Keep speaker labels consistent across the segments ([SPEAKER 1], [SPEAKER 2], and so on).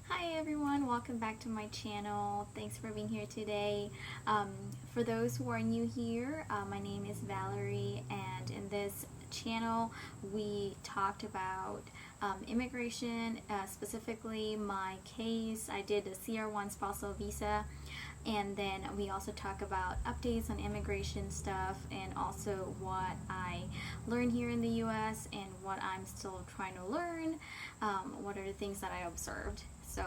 [SPEAKER 1] Hi everyone, welcome back to my channel. Thanks for being here today. For those who are new here, my name is Valerie, and in this channel we talked about immigration, specifically my case. I did a CR1 spousal visa, and then we also talk about updates on immigration stuff and also what I learned here in the US and what I'm still trying to learn. What are the things that I observed. So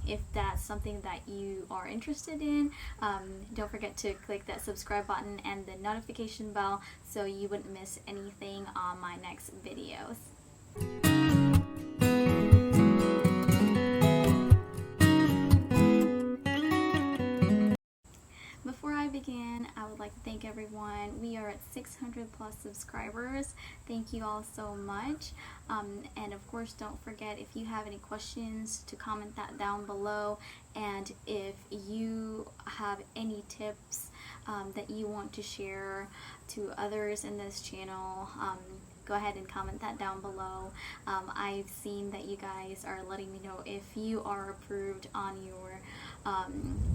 [SPEAKER 1] if that's something that you are interested in, don't forget to click that subscribe button and the notification bell so you wouldn't miss anything on my next videos. Before I begin, I would like to thank everyone. We are at 600 plus subscribers. Thank you all so much. And of course, don't forget, if you have any questions, to comment that down below. And if you have any tips that you want to share to others in this channel, go ahead and comment that down below. I've seen that you guys are letting me know if you are approved on your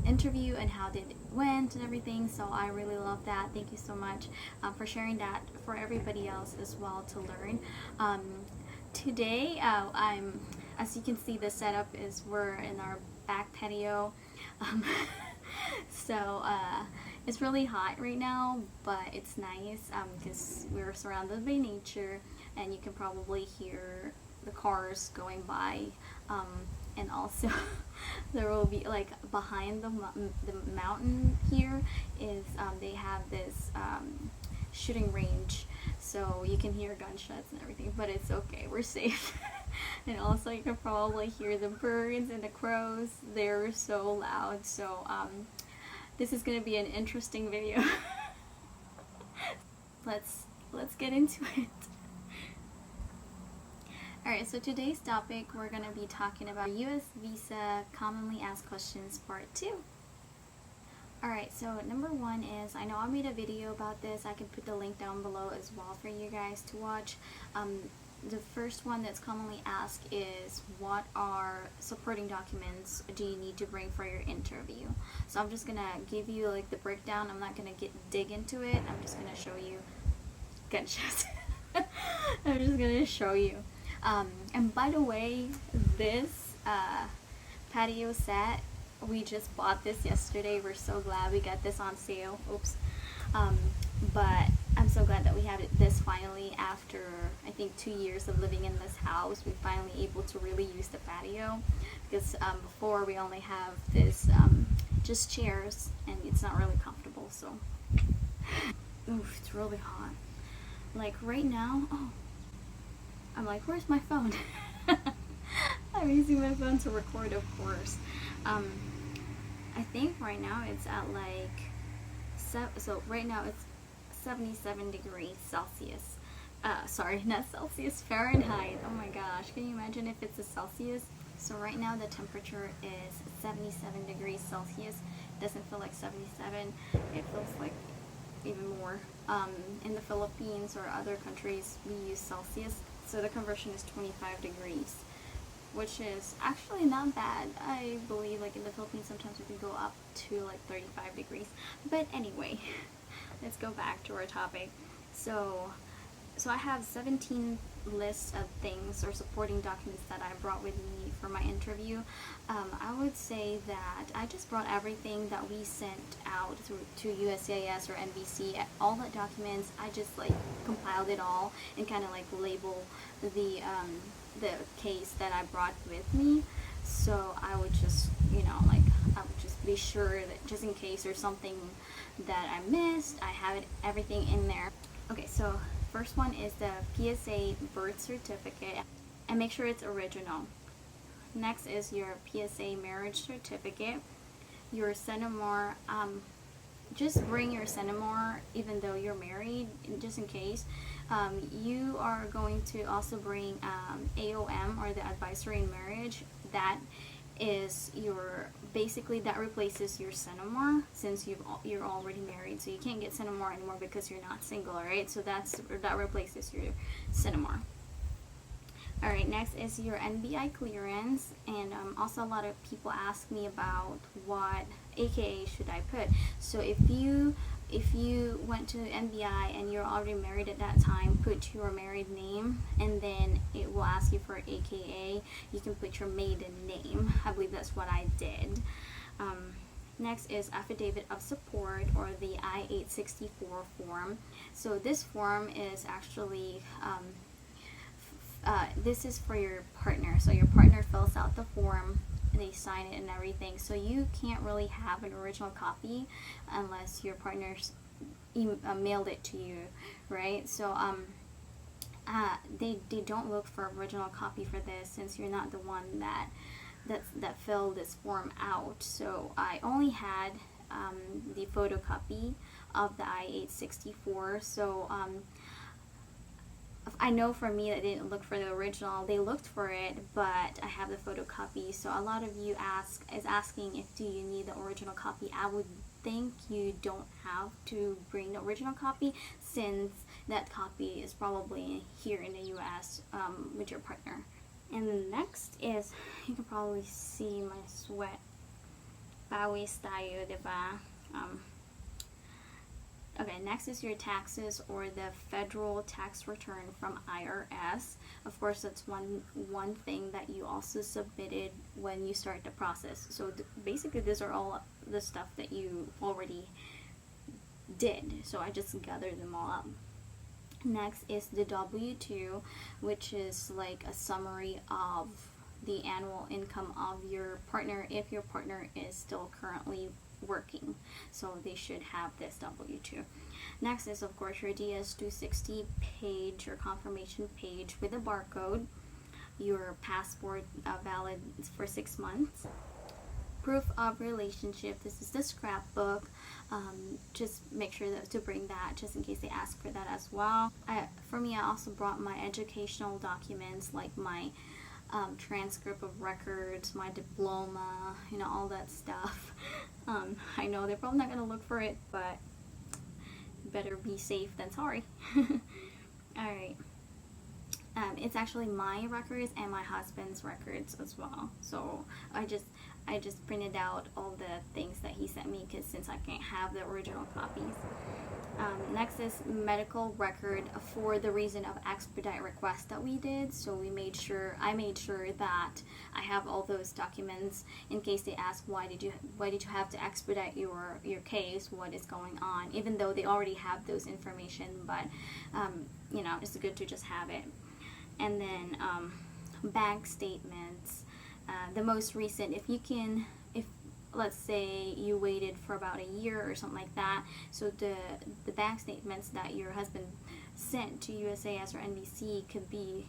[SPEAKER 1] interview and how it went and everything, so I really love that. Thank you so much for sharing that for everybody else as well to learn. Today, as you can see, the setup is we're in our back patio. So it's really hot right now, but it's nice because we're surrounded by nature, and you can probably hear the cars going by, and also there will be, like, behind the mountain here is they have this shooting range, so you can hear gunshots and everything, but it's okay, we're safe. And also you can probably hear the birds and the crows. They're so loud, so this is gonna be an interesting video. Let's get into it. Alright, so today's topic, we're going to be talking about US Visa Commonly Asked Questions Part 2. Alright, so number one is, I know I made a video about this. I can put the link down below as well for you guys to watch. The first one that's commonly asked is, what are supporting documents do you need to bring for your interview? So I'm just going to give you like the breakdown. I'm not going to dig into it. I'm just going to show you gunshots. I'm just going to show you. And by the way, this patio set, we just bought this yesterday. We're so glad we got this on sale. Oops. But I'm so glad that we have this finally after, I think, 2 years of living in this house. We're finally able to really use the patio, because before we only have this just chairs, and it's not really comfortable. So oof, it's really hot. Like right now, oh, I'm like, where's my phone? I'm using my phone to record, of course. I think right now it's at like, so right now it's 77 degrees Celsius. Sorry, not Celsius, Fahrenheit. Oh my gosh, can you imagine if it's a Celsius? So right now the temperature is 77 degrees Celsius. It doesn't feel like 77. It feels like even more. In the Philippines or other countries, we use Celsius. So the conversion is 25 degrees, which is actually not bad. I believe like in the Philippines sometimes we can go up to like 35 degrees. But anyway, let's go back to our topic. So I have 17 lists of things or supporting documents that I brought with me for my interview. I would say that I just brought everything that we sent out to USCIS or NBC, all the documents. I just like compiled it all and kind of like label the case that I brought with me. So I would just, you know, like I would just be sure that just in case there's something that I missed, I have everything in there. Okay, so first one is the PSA Birth Certificate, and make sure it's original. Next is your PSA Marriage Certificate, your Cenomar. Just bring your Cenomar even though you're married, just in case. You are going to also bring AOM, or the Advisory in Marriage. That is your, basically that replaces your Cenomar, since you're already married, so you can't get Cenomar anymore because you're not single, right? So that replaces your Cenomar. Alright, next is your NBI clearance, and also a lot of people ask me about what AKA should I put. So if you went to NBI and you're already married at that time, put your married name, and then it will ask you for AKA. You can put your maiden name. I believe that's what I did. Next is Affidavit of Support, or the I-864 form. So this form is actually this is for your partner. So your partner fills out the form, they sign it and everything. So you can't really have an original copy unless your partner's mailed it to you, right? So they don't look for original copy for this, since you're not the one that filled this form out. So I only had the photocopy of the I-864. So I know for me that they didn't look for the original. They looked for it, but I have the photocopy. So a lot of you is asking if do you need the original copy. I would think you don't have to bring the original copy, since that copy is probably here in the US with your partner. And the next is, you can probably see my sweat. Pawis tayo, diba? Okay, next is your taxes, or the federal tax return from IRS. Of course, that's one thing that you also submitted when you start the process. So basically, these are all the stuff that you already did. So I just gathered them all up. Next is the W-2, which is like a summary of the annual income of your partner, if your partner is still currently working. So they should have this W-2. Next is, of course, your DS-260 page, your confirmation page with a barcode, your passport valid for 6 months, proof of relationship. This is the scrapbook. Just make sure to bring that, just in case they ask for that as well. For me, I also brought my educational documents, like my transcript of records, my diploma, all that stuff. I know they're probably not going to look for it, but better be safe than sorry. Alright. It's actually my records and my husband's records as well. So I just printed out all the things that he sent me, because since I can't have the original copies. Next is medical record, for the reason of expedite request that we did. So I made sure that I have all those documents in case they ask why did you have to expedite your case, what is going on, even though they already have those information, but it's good to just have it. And then bank statements, the most recent, if let's say you waited for about a year or something like that, so the bank statements that your husband sent to USAS or NBC could be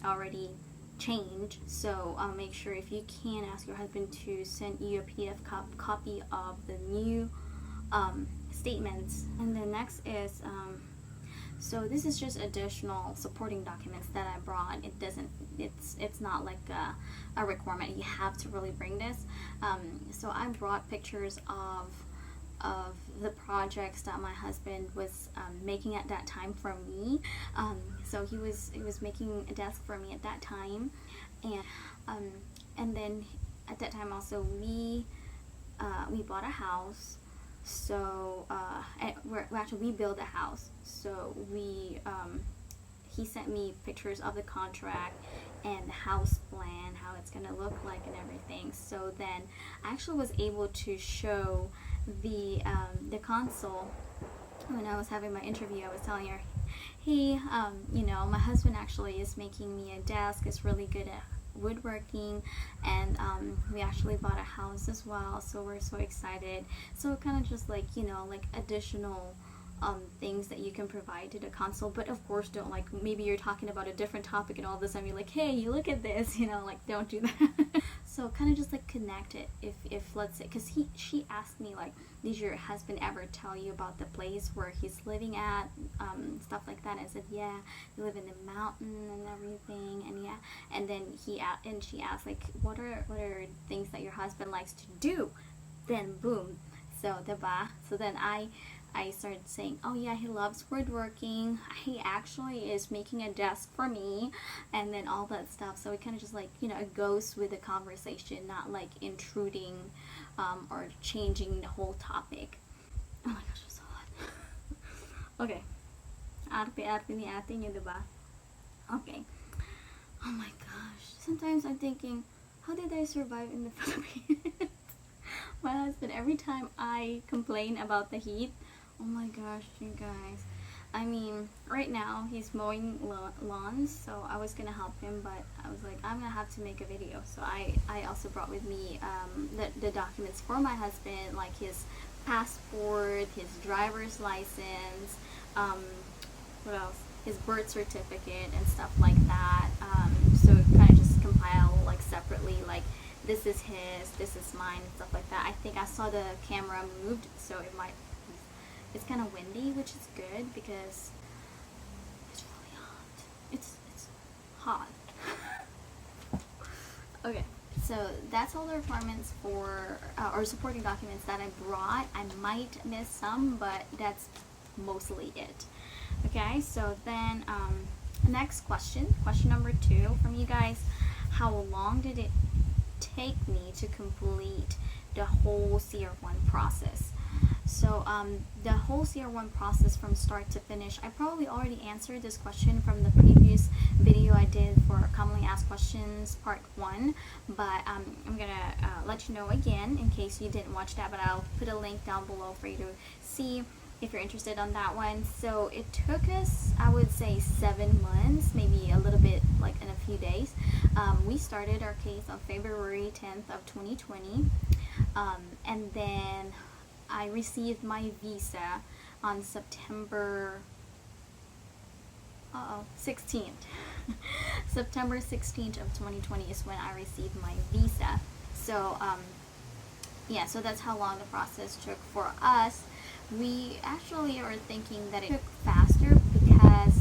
[SPEAKER 1] already changed. So make sure, if you can, ask your husband to send you a PDF copy of the new statements. And the next is so this is just additional supporting documents that I brought. It's not like a requirement. You have to really bring this. So I brought pictures of the projects that my husband was making at that time for me. So he was making a desk for me at that time, and then at that time also we bought a house. So we built a house. So he sent me pictures of the contract and the house plan, how it's gonna look like and everything. So then I actually was able to show the consul when I was having my interview. I was telling her, hey, my husband actually is making me a desk. It's really good at woodworking, and we actually bought a house as well, so we're so excited. So kind of just like additional things that you can provide to the consul, but of course don't, like, maybe you're talking about a different topic and all of a sudden you're like, hey, you look at this, don't do that. So kind of just like connect it, if let's say, because she asked me, like, did your husband ever tell you about the place where he's living at, stuff like that. And I said, yeah, we live in the mountain and everything, and yeah. And then she asked, like, what are things that your husband likes to do? Then boom, so diba? So then I I started saying, oh yeah, he loves woodworking. He actually is making a desk for me, and then all that stuff. So it kind of just like, it goes with the conversation, not like intruding or changing the whole topic. Oh my gosh, it's so hot. Okay. Arte-arte ni ate niyo, diba? Okay. Oh my gosh. Sometimes I'm thinking, how did I survive in the Philippines? My husband, every time I complain about the heat, oh my gosh, you guys. I mean, right now he's mowing lawns, so I was gonna help him, but I was like, I'm gonna have to make a video. So I also brought with me the documents for my husband, like his passport, his driver's license, what else? His birth certificate and stuff like that. So kind of just compile like separately, like this is his, this is mine, and stuff like that. I think I saw the camera moved, so it's kind of windy, which is good because it's really hot. It's hot. Okay, so that's all the requirements for or supporting documents that I brought. I might miss some, but that's mostly it. Okay, so then next question number 2 from you guys. How long did it take me to complete the whole CR1 process? So the whole CR1 process from start to finish, I probably already answered this question from the previous video I did for commonly asked questions part 1, but I'm gonna let you know again in case you didn't watch that, but I'll put a link down below for you to see if you're interested on that one. So it took us, I would say, 7 months, maybe a little bit like in a few days. We started our case on February 10th of 2020, and then I received my visa on September 16th. September 16th of 2020 is when I received my visa. So yeah, so that's how long the process took for us. We actually are thinking that it took faster because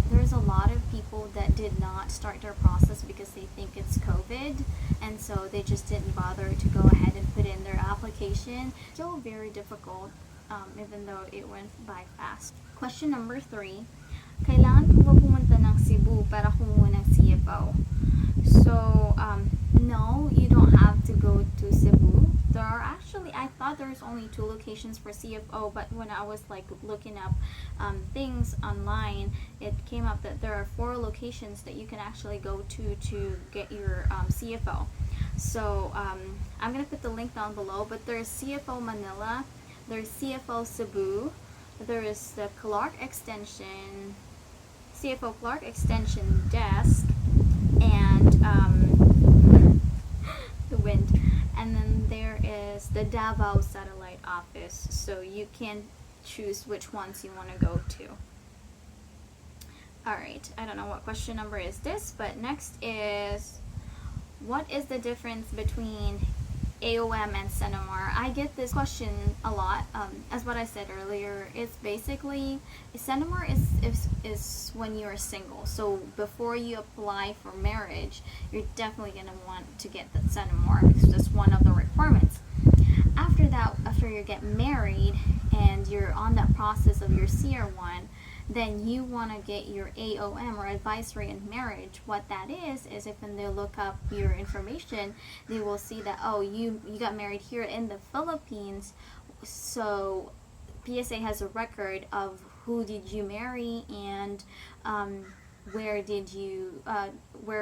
[SPEAKER 1] there's a lot of people that did not start their process because they think it's COVID, and so they just didn't bother to go ahead and put in their application. Still very difficult, even though it went by fast. Question number 3. Kailangan ko ba pumunta ng Cebu para kumuha ng CFO? So, no, you don't have to go to Cebu. There are actually, I thought there was only 2 locations for CFO, but when I was like looking up things online, it came up that there are 4 locations that you can actually go to get your CFO. So I'm gonna put the link down below, but there's CFO Manila, there's CFO Cebu, there is the CFO Clark Extension Desk, and the wind, and then there is the Davao Satellite Office, so you can choose which ones you want to go to. Alright, I don't know what question number is this, but next is, what is the difference between AOM and Cinemark? I get this question a lot. As what I said earlier, it's basically, Cinemark is when you're single. So before you apply for marriage, you're definitely going to want to get the Cinemark because that's one of the requirements. After that, after you get married and you're on that process of your CR1, then you want to get your AOM, or advisory in marriage. What that is if when they look up your information, they will see that, oh, you got married here in the Philippines, so PSA has a record of who did you marry and where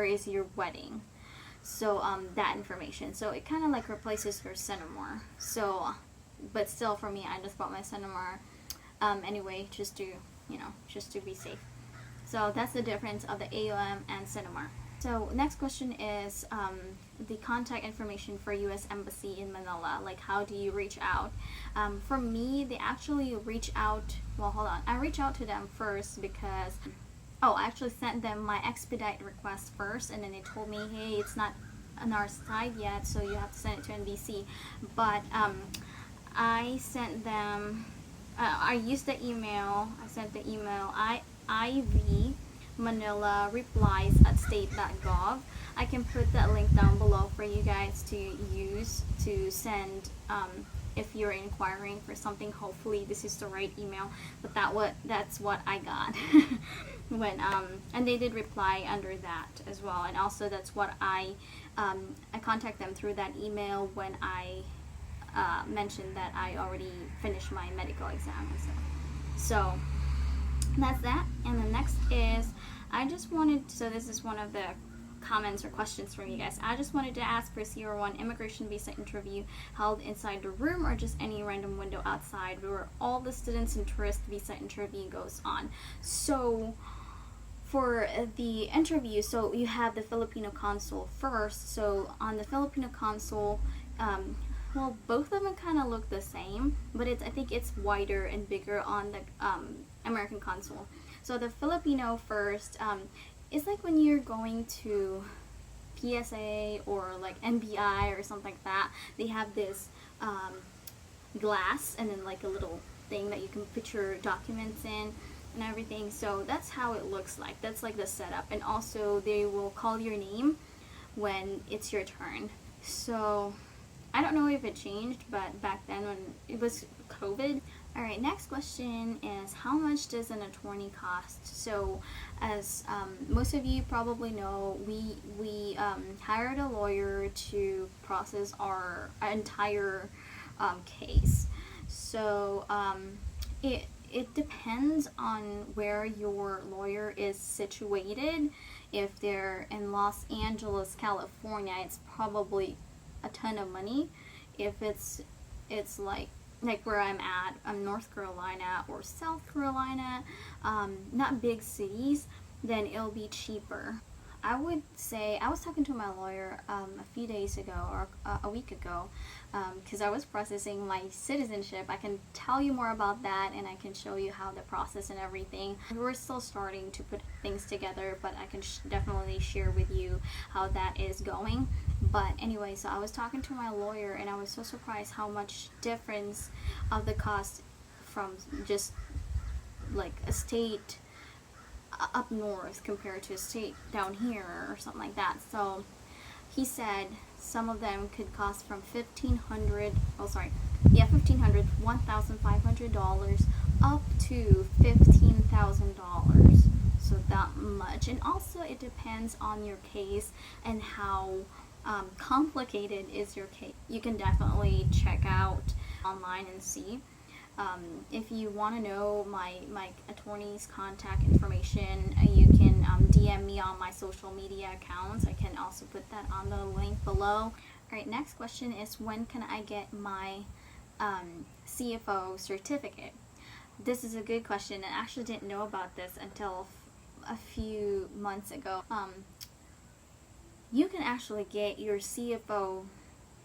[SPEAKER 1] is your wedding. So that information. So it kind of like replaces your Cenomar. So, but still, for me, I just bought my Cenomar anyway, just to be safe. So that's the difference of the AOM and Cinemark. So next question is the contact information for U.S. Embassy in Manila. Like, how do you reach out? For me, they actually reach out, well, hold on. I reach out to them first because, I actually sent them my expedite request first, and then they told me, hey, it's not on our side yet, so you have to send it to NBC. But I sent them, I used the email, I sent the email, IV Manila replies at state.gov. I can put that link down below for you guys to use to send if you're inquiring for something. Hopefully this is the right email, but that's what I got when and they did reply under that as well, and also that's what I contact them through that email when I mentioned that I already finished my medical exam and stuff. So that's that. And the next is, so this is one of the comments or questions from you guys. I just wanted to ask for CR1 immigration visa interview held inside the room or just any random window outside where all the students and tourist visa interview goes on. So for the interview, so you have the Filipino consul first. So on the Filipino consul, well, both of them kind of look the same, but I think it's wider and bigger on the American consul. So the Filipino first, it's like when you're going to PSA or like NBI or something like that, they have this glass and then like a little thing that you can put your documents in and everything. So that's how it looks like. That's like the setup. And also they will call your name when it's your turn. So I don't know if it changed, but back then when it was COVID. Alright, next question is, how much does an attorney cost? So as most of you probably know, we hired a lawyer to process our entire case. So it depends on where your lawyer is situated. If they're in Los Angeles, California, it's probably a ton of money. If it's like where I'm at, North Carolina or South Carolina, not big cities, then it'll be cheaper. I would say, I was talking to my lawyer a few days ago or a week ago, because I was processing my citizenship. I can tell you more about that and I can show you how the process and everything. We're still starting to put things together, but I can definitely share with you how that is going. But anyway, so I was talking to my lawyer and I was so surprised how much difference of the cost from just like a state up north compared to a state down here or something like that. So he said some of them could cost from $1,500, $1,500 up to $15,000. So that much. And also it depends on your case and how complicated is your case. You can definitely check out online and see. If you want to know my attorney's contact information, you can DM me on my social media accounts. I can also put that on the link below. Alright, next question is, when can I get my CFO certificate? This is a good question, and I actually didn't know about this until a few months ago. You can actually get your CFO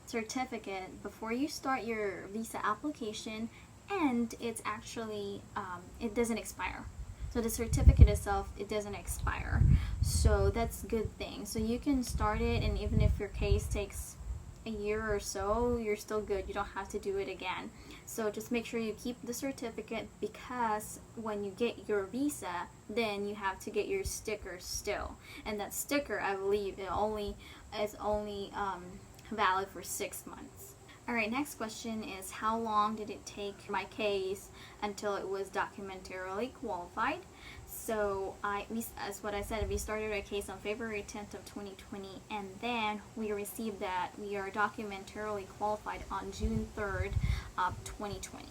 [SPEAKER 1] certificate before you start your visa application, and it's actually it doesn't expire. So the certificate itself, it doesn't expire. So that's a good thing. So you can start it, and even if your case takes a year or so, you're still good. You don't have to do it again. So just make sure you keep the certificate, because when you get your visa, then you have to get your sticker still. And that sticker, I believe, is only valid for 6 months. Alright, next question is, how long did it take my case until it was documentarily qualified? So as what I said, we started our case on February 10th of 2020, and then we received that we are documentarily qualified on June 3rd of 2020.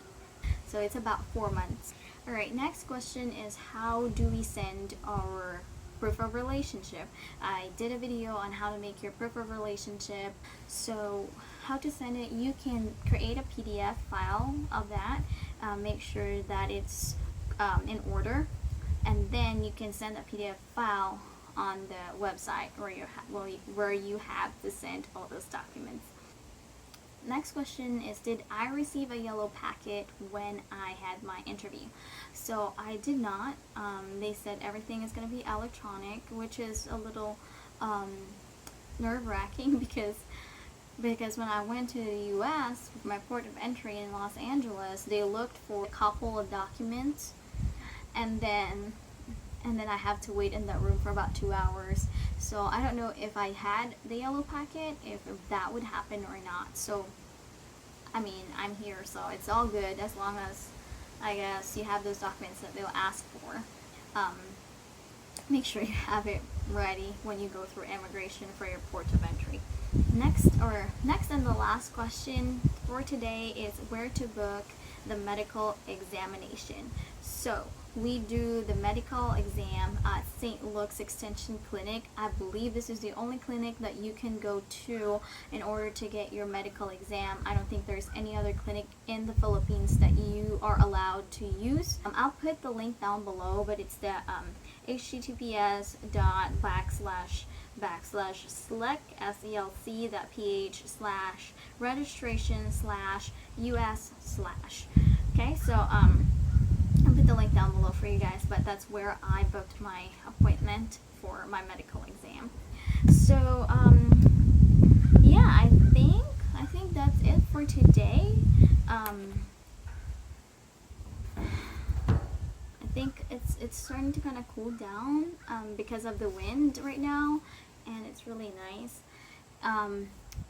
[SPEAKER 1] So it's about 4 months. Alright, next question is, how do we send our proof of relationship? I did a video on how to make your proof of relationship. So how to send it, you can create a PDF file of that, make sure that it's in order, and then you can send a PDF file on the website where you have to send all those documents. Next question is, did I receive a yellow packet when I had my interview? So I did not. They said everything is going to be electronic, which is a little nerve-wracking because when I went to the US, my port of entry in Los Angeles, they looked for a couple of documents, and then and then I have to wait in that room for about 2 hours. So I don't know if I had the yellow packet, if that would happen or not. So I mean, I'm here, so it's all good as long as, I guess, you have those documents that they'll ask for. Make sure you have it ready when you go through immigration for your port of entry. Next and the last question for today is where to book the medical examination. So we do the medical exam at St. Luke's Extension Clinic. I believe this is the only clinic that you can go to in order to get your medical exam. I don't think there's any other clinic in the Philippines that you are allowed to use. I'll put the link down below, but it's the https://selc.ph/registration/us/. Okay, so I'll put the link down below for you guys, but that's where I booked my appointment for my medical exam. So yeah, I think that's it for today. I think it's starting to kind of cool down because of the wind right now, and it's really nice.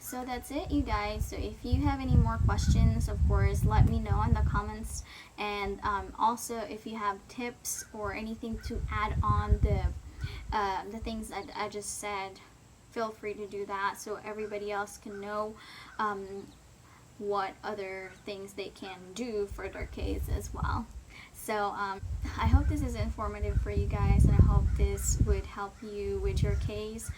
[SPEAKER 1] So that's it, you guys. So if you have any more questions, of course, let me know in the comments, and also if you have tips or anything to add on the things that I just said, feel free to do that so everybody else can know what other things they can do for their case as well. So I hope this is informative for you guys, and I hope this would help you with your case.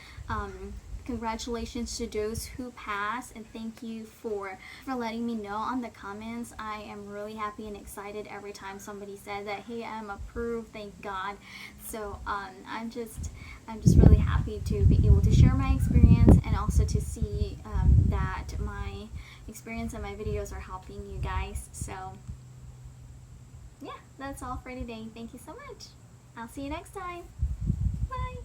[SPEAKER 1] Congratulations to those who pass, and thank you for letting me know on the comments. I am really happy and excited every time somebody says that, hey, I'm approved, thank God. So I'm just really happy to be able to share my experience, and also to see that my experience and my videos are helping you guys. So yeah, that's all for today. Thank you so much. I'll see you next time. Bye.